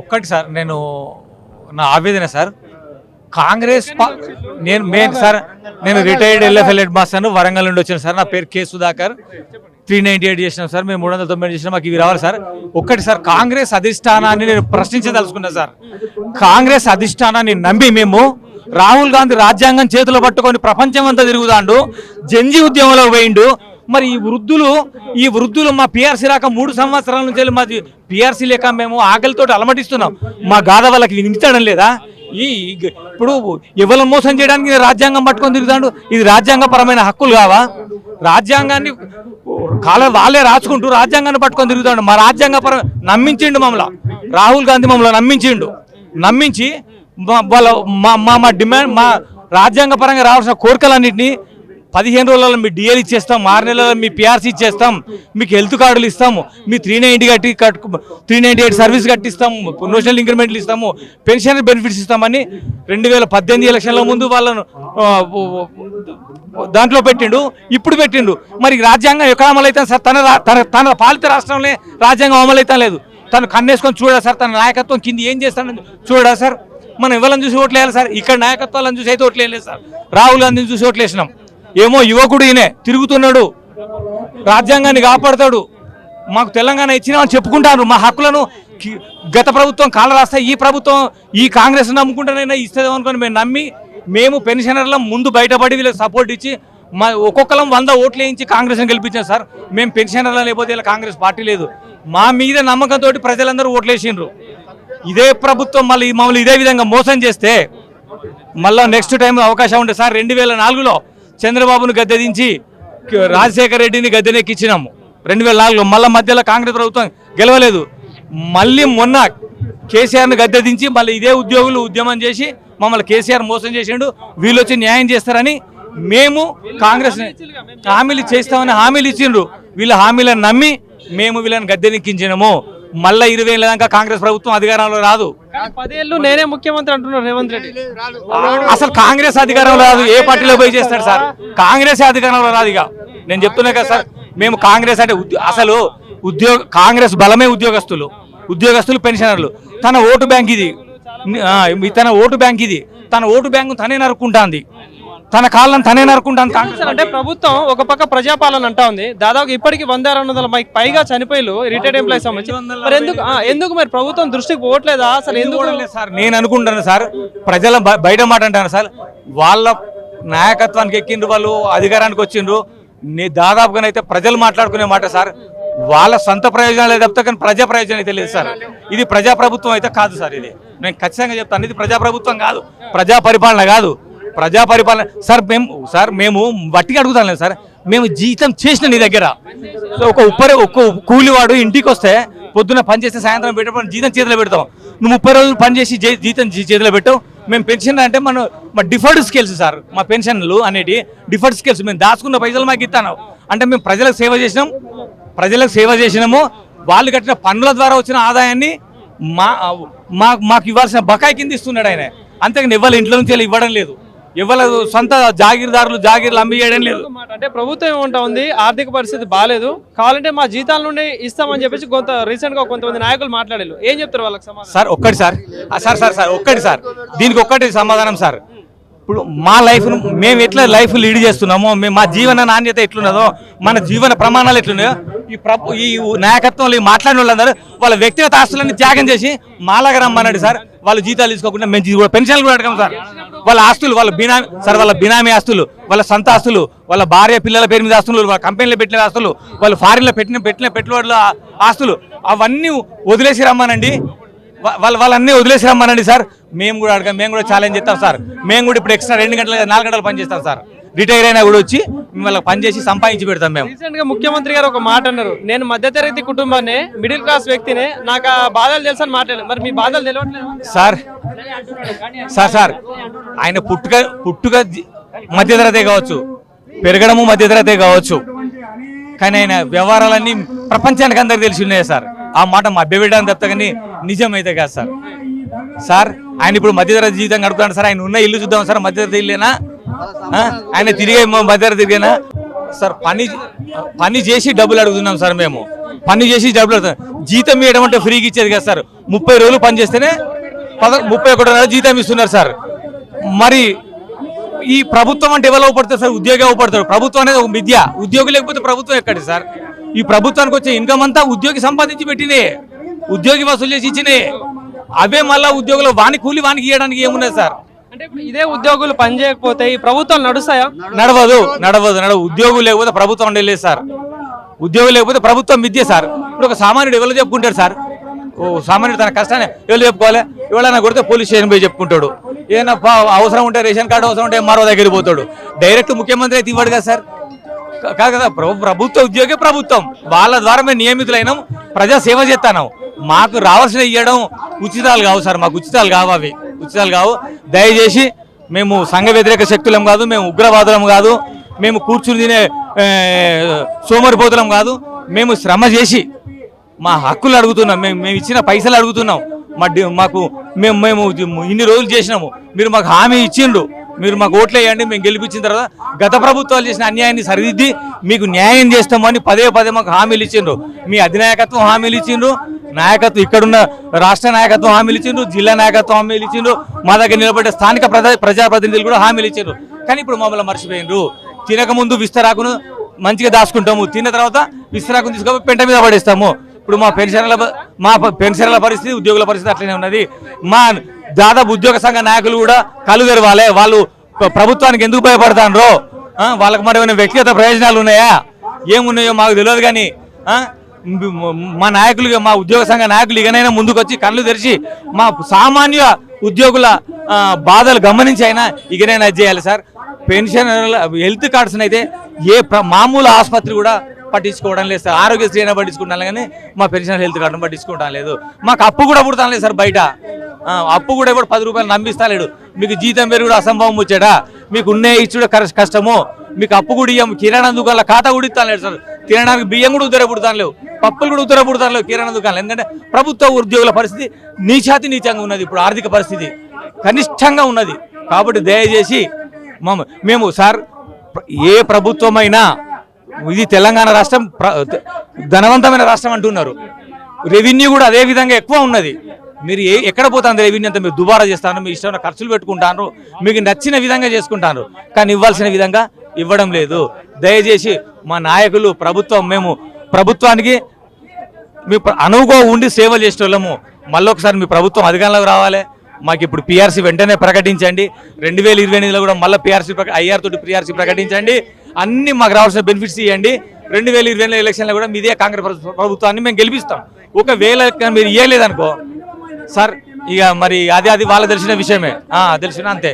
ఒక్కటి సార్ నేను నా ఆవేదన సార్ కాంగ్రెస్ నేను retired LFL head master Warangal నుండి వచ్చాను సార్. నా పేరు కె సుధాకర్. 398 చేసినాం సార్, మేము 390 చేసినాం. మాకు ఇవి రావాలి సార్. ఒక్కటి సార్, కాంగ్రెస్ అధిష్టానాన్ని నేను ప్రశ్నించదలుచుకున్నా సార్. కాంగ్రెస్ అధిష్టానాన్ని నమ్మి మేము రాహుల్ గాంధీ రాజ్యాంగం చేతిలో పట్టుకొని ప్రపంచం అంతా తిరుగుతాండు, జంజీ ఉద్యమంలో పోయిండు. మరి ఈ వృద్ధులు మా పిఆర్సీ రాక 3 సంవత్సరాల నుంచి మాది పిఆర్సీ లేక మేము ఆకలితో అలమటిస్తున్నాం. మా గాథ వాళ్ళకి వినిపించడం లేదా? ఇప్పుడు ఎవరు మోసం చేయడానికి రాజ్యాంగం పట్టుకొని తిరుగుతాడు? ఇది రాజ్యాంగపరమైన హక్కులు కావా? రాజ్యాంగాన్ని వాళ్ళే రాసుకుంటూ రాజ్యాంగాన్ని పట్టుకొని తిరుగుతాడు. మా రాజ్యాంగపరం నమ్మించిండు మమ్మల్ని రాహుల్ గాంధీ, మమ్మల్ని నమ్మించి మా డిమాండ్, మా రాజ్యాంగపరంగా రావాల్సిన కోరికలన్నింటినీ 15 రోజులలో మీ డిఎల్ ఇచ్చేస్తాం, 6 నెలల్లో మీ పిఆర్సీ ఇచ్చేస్తాం, మీకు హెల్త్ కార్డులు ఇస్తాము, మీ 398 సర్వీస్ కట్టిస్తాము, ప్రమోషనల్ ఇంక్రిమెంట్లు ఇస్తాము, పెన్షన్ బెనిఫిట్స్ ఇస్తామని 2018 ఎలక్షన్ల ముందు వాళ్ళను దాంట్లో పెట్టిండు. ఇప్పుడు పెట్టిండు. మరి రాజ్యాంగం ఎక్కడ అమలవుతాం సార్? తన పాలిత రాష్ట్రంలో రాజ్యాంగం అమలవుతాం లేదు. తను కన్నేసుకొని చూడా సార్? తన నాయకత్వం కింద ఏం చేస్తానని చూడా సార్? మనం ఎవరిని చూసి ఓట్లు వేయాలి సార్? ఇక్కడ నాయకత్వాలను చూసి అయితే ఓట్లు వేయలేదు సార్. రాహుల్ గాంధీని చూసి ఓట్లు వేసినాం. ఏమో యువకుడు ఈయనే తిరుగుతున్నాడు, రాజ్యాంగాన్ని కాపాడతాడు, మాకు తెలంగాణ ఇచ్చినామని చెప్పుకుంటాను. మా హక్కులను గత ప్రభుత్వం కాళ్ళ రాస్తా, ఈ ప్రభుత్వం ఈ కాంగ్రెస్ నమ్ముకుంటానైనా ఇస్తుందేమో అనుకుని మేము పెన్షనర్ల ముందు బయటపడి వీళ్ళకి సపోర్ట్ ఇచ్చి ఒక్కొక్కరం 100 ఓట్లు వేయించి కాంగ్రెస్ని గెలిపించాం సార్. మేము పెన్షనర్లు లేకపోతే ఇలా కాంగ్రెస్ పార్టీ లేదు. మా మీద నమ్మకంతో ప్రజలందరూ ఓట్లు వేసిండ్రు. ఇదే ప్రభుత్వం మమ్మల్ని ఇదే విధంగా మోసం చేస్తే మళ్ళీ నెక్స్ట్ టైం అవకాశం ఉంటుంది సార్. 2004లో చంద్రబాబును గద్దెదించి రాజశేఖర రెడ్డిని గద్దెనెక్కించినాము 2004లో. మళ్ళీ మధ్యలో కాంగ్రెస్ ప్రభుత్వం గెలవలేదు. మళ్ళీ మొన్న కేసీఆర్ని గద్దెదించి మళ్ళీ ఇదే ఉద్యోగులు ఉద్యమం చేసి మమ్మల్ని కేసీఆర్ మోసం చేసిండు. వీళ్ళు వచ్చి న్యాయం చేస్తారని మేము కాంగ్రెస్ హామీలు చేస్తామని హామీలు ఇచ్చిండ్రు. వీళ్ళ హామీలను నమ్మి మేము వీళ్ళని గద్దెనెక్కించినాము. మళ్ళీ 20 ఏళ్ళ దాకా కాంగ్రెస్ ప్రభుత్వం అధికారంలో రాదు. 10 ఏళ్ళు నేనే ముఖ్యమంత్రి అంటున్నారు రేవంత్ రెడ్డి. అసలు కాంగ్రెస్ అధికారంలో రాదు. ఏ పార్టీలో పోయి చేస్తాడు సార్? కాంగ్రెస్ అధికారంలో రాదు. ఇక నేను చెప్తున్నా కదా సార్, మేము కాంగ్రెస్ అంటే అసలు కాంగ్రెస్ బలమే ఉద్యోగస్తులు పెన్షనర్లు. తన ఓటు బ్యాంక్ ఇది. తన ఓటు బ్యాంకు తనే నరుక్కుంటాంది, తన కాళ్ళని తనే నరుక్కుంటాను. కాంగ్రెస్ అంటే ప్రభుత్వం ఒక పక్క ప్రజాపాలన అంటా ఉంది. దాదాపు ఇప్పటికి 100-200 పైగా చనిపోయారు రిటైర్డ్ ఎంప్లాయీస్ సంబంధించి. మరి ఎందుకు మరి ప్రభుత్వం దృష్టికి పోవట్లేదా? అసలు ఎందుకు సార్? నేను అనుకుంటాను సార్, ప్రజల బయట మాట అంటాను సార్. వాళ్ళ నాయకత్వానికి ఎక్కిండ్రు, వాళ్ళు అధికారానికి వచ్చిండ్రు. దాదాపుగానైతే ప్రజలు మాట్లాడుకునే మాట సార్. వాళ్ళ సొంత ప్రయోజనాలే తప్పితే కానీ ప్రజా ప్రయోజనం అయితే లేదు సార్. ఇది ప్రజాప్రభుత్వం అయితే కాదు సార్. ఇది నేను ఖచ్చితంగా చెప్తాను, ఇది ప్రజాప్రభుత్వం కాదు, ప్రజా పరిపాలన కాదు. ప్రజా పరిపాలన సార్ మేము వట్టిగా అడుగుతాను సార్. మేము జీతం చేసిన నీ దగ్గర ఒక కూలివాడు ఇంటికి వస్తే పొద్దున్న పని చేస్తే సాయంత్రం పెట్టేప్పుడు జీతం చేతిలో పెడతాం. నువ్వు 30 రోజులు పని చేసి జీతం చేతిలో పెట్టావు. మేము పెన్షన్ అంటే మా డిఫర్డ్ స్కిల్స్ సార్. మా పెన్షన్లు అనేటి డిఫర్డ్ స్కిల్స్. మేము దాచుకున్న పైసలు మాకు ఇస్తాను అంటే మేము ప్రజలకు సేవ చేసినాము. వాళ్ళు కట్టిన పన్నుల ద్వారా వచ్చిన ఆదాయాన్ని మాకు ఇవ్వాల్సిన బకాయి కింద ఇస్తున్నాడు ఆయన. అంతేగాని ఇవ్వాలి ఇంట్లో నుంచి ఇవ్వడం లేదు. ఎవరు సొంత జాగీర్లు అమ్మియడం లేదు. అంటే ప్రభుత్వం ఏమంటా ఉంది, ఆర్థిక పరిస్థితి బాగాలేదు, కావాలంటే మా జీతాల నుండి ఇస్తామని చెప్పేసి రీసెంట్ గా కొంతమంది నాయకులు మాట్లాడారు. ఏం చెప్తారు వాళ్ళకి సమాధానం? సార్ ఒక్కటి సార్ దీనికి ఒక్కటి సమాధానం సార్. ఇప్పుడు మా లైఫ్ మేము ఎట్లా లైఫ్ లీడ్ చేస్తున్నామో, మా జీవన నాణ్యత ఎట్లున్నదో, మన జీవన ప్రమాణాలు ఎట్లున్నాయో ఈ నాయకత్వంలో మాట్లాడిన వాళ్ళందరూ వాళ్ళ వ్యక్తిగత ఆస్తులన్నీ త్యాగం చేసి మాలాగా రమ్మన్నాడు సార్. వాళ్ళు జీతాలు తీసుకోకుండా మేము పెన్షన్లు కూడా అడగం సార్. వాళ్ళ ఆస్తులు వాళ్ళ బినామీ ఆస్తులు, వాళ్ళ సొంత ఆస్తులు, వాళ్ళ భార్య పిల్లల పేరు మీద ఆస్తులు, వాళ్ళ కంపెనీలో పెట్టిన ఆస్తులు, వాళ్ళు ఫారిన్లో పెట్టిన పెట్టుబడుల ఆస్తులు అవన్నీ వదిలేసి రమ్మనండి. వాళ్ళన్నీ వదిలేసి రమ్మనండి సార్. మేము కూడా ఛాలెంజ్ చేస్తాం సార్. మేము కూడా ఇప్పుడు ఎక్స్ట్రా 4 గంటలు పని చేస్తాం సార్. రిటైర్ అయినా కూడా వచ్చి మిమ్మల్ని పని చేసి సంపాదించి పెడతాం. మేము రీసెంట్ గా ముఖ్యమంత్రి గారు ఒక మాట అన్నారు, నేను మధ్యతరగతి కుటుంబాన్ని, మిడిల్ క్లాస్ వ్యక్తిని, నాకు ఆ బాధలు తెలుసు అని మాట్లాడారు. మరి మీ బాధలు తెలియట్లేదు సార్? ఆయన పుట్టుక మధ్యతరగతే కావచ్చు, పెరగడము మధ్యతరగతే కావచ్చు, కానీ ఆయన వ్యవహారాలన్నీ ప్రపంచానికి అందరికి తెలిసి ఉన్నాయి సార్. ఆ మాట మా అభ్యవేయడానికి తప్ప కానీ నిజమైతే కాదు సార్. ఆయన ఇప్పుడు మధ్యతరగతి జీవితం గడుపుతాడు సార్. ఆయన ఉన్న ఇల్లు చూద్దాం సార్, మధ్యతరగతి ఇల్లేనా? ఆయన తిరిగే మధ్యతరగతి తిరిగేనా సార్? పని చేసి డబ్బులు అడుగుతున్నాం సార్. మేము పని చేసి డబ్బులు జీతం ఇవ్వడం అంటే ఫ్రీగా ఇచ్చేది కదా సార్. 30 రోజులు పని చేస్తేనే 31 జీతం ఇస్తున్నారు సార్. మరి ఈ ప్రభుత్వం అంటే ఎవరు అవపడతారు సార్? ఉద్యోగి అవపడతారు. ప్రభుత్వం అనేది ఒక విద్య. ఉద్యోగి లేకపోతే ప్రభుత్వం ఎక్కడి సార్? ఈ ప్రభుత్వానికి వచ్చే ఇన్కమ్ అంతా ఉద్యోగి సంపాదించి పెట్టినే, ఉద్యోగి వసూలు చేసి ఇచ్చినే. అవే మళ్ళా ఉద్యోగులు వాని కూలి వానికి ఇవ్వడానికి ఏమున్నది సార్? అంటే ఇప్పుడు ఇదే ఉద్యోగులు పని చేయకపోతే ఈ ప్రభుత్వాలు నడుస్తాయా? నడవదు. ఉద్యోగులు లేకపోతే ప్రభుత్వం ఉండలేదు సార్. ఉద్యోగులు లేకపోతే ప్రభుత్వం విద్య సార్. ఇప్పుడు ఒక సామాన్యుడు ఎవరు చెప్పుకుంటాడు సార్? ఓ సామాన్యుడు తన కష్టాన్ని ఎవరు చెప్పుకోవాలి? ఎవరైనా కొడితే పోలీస్ స్టేషన్ పోయి చెప్పుకుంటాడు. ఏదైనా అవసరం ఉంటే రేషన్ కార్డు అవసరం ఉంటే మరో దగ్గరికి పోతాడు. డైరెక్ట్ ముఖ్యమంత్రి అయితే ఇవ్వడు కదా సార్. కాదు కదా, ప్రభుత్వ ఉద్యోగి ప్రభుత్వం వాళ్ళ ద్వారా మేము నియమితులైనాం, ప్రజా సేవ చేస్తున్నాం. మాకు రావాల్సిన ఇవ్వడం ఉచితాలు కావు సార్. మాకు ఉచితాలు కావు, అవి ఉచితాలు కావు. దయచేసి మేము సంఘ వ్యతిరేక శక్తులం కాదు, మేము ఉగ్రవాదులం కాదు, మేము కూర్చుని తినే సోమరిపోతులం కాదు. మేము శ్రమ చేసి మా హక్కులు అడుగుతున్నాం. మేము ఇచ్చిన పైసలు అడుగుతున్నాం. మాకు మేము ఇన్ని రోజులు చేసినాము, మీరు మాకు హామీ ఇచ్చిండ్రు, మీరు మాకు ఓట్లు వేయండి, మేము గెలిపించిన తర్వాత గత ప్రభుత్వాలు చేసిన అన్యాయాన్ని సరిదిద్ది మీకు న్యాయం చేస్తామని పదే మాకు హామీలు ఇచ్చిండ్రు. మీ అధినాయకత్వం హామీలు ఇచ్చిండ్రు, నాయకత్వం ఇక్కడున్న రాష్ట్ర నాయకత్వం హామీలు ఇచ్చిండ్రు, జిల్లా నాయకత్వం హామీలు ఇచ్చిండ్రు, మా దగ్గర నిలబడే స్థానిక ప్రజాప్రతినిధులు కూడా హామీలు ఇచ్చిండ్రు. కానీ ఇప్పుడు మమ్మల్ని మర్చిపోయిండ్రు. తినక ముందు విస్తరాకును మంచిగా దాచుకుంటాము, తిన్న తర్వాత విస్తరాకును తీసుకొని పెంట మీద పడేస్తాము. ఇప్పుడు మా పెన్షన్ల పరిస్థితి, ఉద్యోగుల పరిస్థితి అట్లనే ఉన్నది. మా దాదాపు ఉద్యోగ సంఘ నాయకులు కూడా కళ్ళు తెరవాలి. వాళ్ళు ప్రభుత్వానికి ఎందుకు భయపడతాండ్రో, వాళ్ళకి మరి ఏమైనా వ్యక్తిగత ప్రయోజనాలు ఉన్నాయా, ఏమున్నాయో మాకు తెలియదు. కానీ మా నాయకులు, మా ఉద్యోగ సంఘ నాయకులు ఇకనైనా ముందుకు వచ్చి కళ్ళు తెరిచి మా సామాన్య ఉద్యోగుల బాధలు గమనించి అయినా ఇకనైనా చేయాలి సార్. పెన్షన్ హెల్త్ కార్డ్స్ అయితే మామూలు ఆసుపత్రి కూడా పట్టించుకోవడం లేదు సార్. ఆరోగ్యశ్రీ అయినా పట్టించుకుంటాను కానీ మా పెన్షన్ హెల్త్ కార్డును పట్టించుకోవడం లేదు. మాకు అప్పు కూడా పుడతాను లేదు సార్. బయట అప్పు కూడా ఇప్పుడు 10 రూపాయలు నమ్మిస్తాలేడు. మీకు జీతం పేరు కూడా అసంభవం వచ్చాడా? మీకు ఉన్నే ఇచ్చుడు కష్టము. మీకు అప్పు కూడా ఇయ్యం. కిరాణా దుకాణాల ఖాతా కూడా ఇస్తాను లేదు సార్. తినడానికి బియ్యం కూడా ఉద్దర పుడతాను లేవు, పప్పులు కూడా ఉద్దర పుడతాను లేవు కిరాణా దుకాణాలు. ఎందుకంటే ప్రభుత్వ ఉద్యోగుల పరిస్థితి నీచాతి ఉన్నది. ఇప్పుడు ఆర్థిక పరిస్థితి కనిష్టంగా ఉన్నది. కాబట్టి దయచేసి మేము సార్, ఏ ప్రభుత్వమైనా ఇది తెలంగాణ రాష్ట్రం ధనవంతమైన రాష్ట్రం అంటున్నారు. రెవెన్యూ కూడా అదే విధంగా ఎక్కువ ఉన్నది. మీరు ఎక్కడ పోతాను రెవెన్యూ అంతా మీరు దుబారా చేస్తాను, మీ ఇష్టమైన ఖర్చులు పెట్టుకుంటాను, మీకు నచ్చిన విధంగా చేసుకుంటాను. కానీ ఇవ్వాల్సిన విధంగా ఇవ్వడం లేదు. దయచేసి మా నాయకులు, ప్రభుత్వం, మేము ప్రభుత్వానికి మీ అనువుగా ఉండి సేవలు చేసేవాళ్ళము. మళ్ళొకసారి మీ ప్రభుత్వం అధికారంలోకి రావాలి. మాకు ఇప్పుడు పిఆర్సీ వెంటనే ప్రకటించండి. 2028లో కూడా మళ్ళీ పిఆర్సీ ఐఆర్ తోటి పిఆర్సీ ప్రకటించండి. అన్ని మాకు రావాల్సిన బెనిఫిట్స్ ఇవ్వండి. 2020 ఎలక్షన్లో కూడా మీదే కాంగ్రెస్ ప్రభుత్వాన్ని మేము గెలిపిస్తాం. ఒకవేళ మీరు ఇవ్వలేదనుకో సార్, ఇక మరి అది వాళ్ళకి తెలిసిన విషయమే, తెలిసిన అంతే.